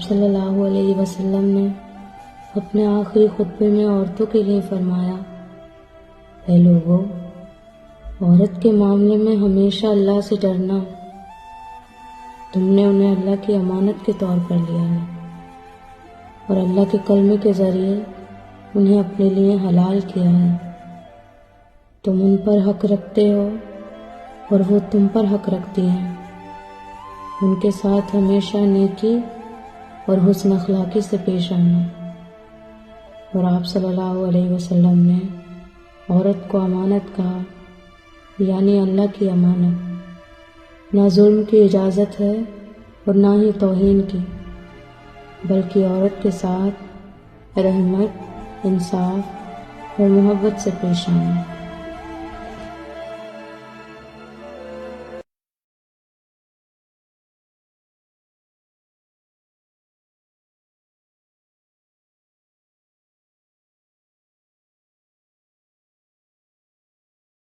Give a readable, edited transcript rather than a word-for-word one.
آپ صلی اللہ علیہ وسلم نے اپنے آخری خطبے میں عورتوں کے لیے فرمایا، اے لوگو، عورت کے معاملے میں ہمیشہ اللہ سے ڈرنا۔ تم نے انہیں اللہ کی امانت کے طور پر لیا ہے اور اللہ کے کلمے کے ذریعے انہیں اپنے لیے حلال کیا ہے۔ تم ان پر حق رکھتے ہو اور وہ تم پر حق رکھتی ہیں۔ ان کے ساتھ ہمیشہ نیکی اور حسن اخلاقی سے پیش آنا۔ اور آپ صلی اللہ علیہ وسلم نے عورت کو امانت کہا، یعنی اللہ کی امانت۔ نہ ظلم کی اجازت ہے اور نہ ہی توہین کی، بلکہ عورت کے ساتھ رحمت، انصاف اور محبت سے پیش آنا۔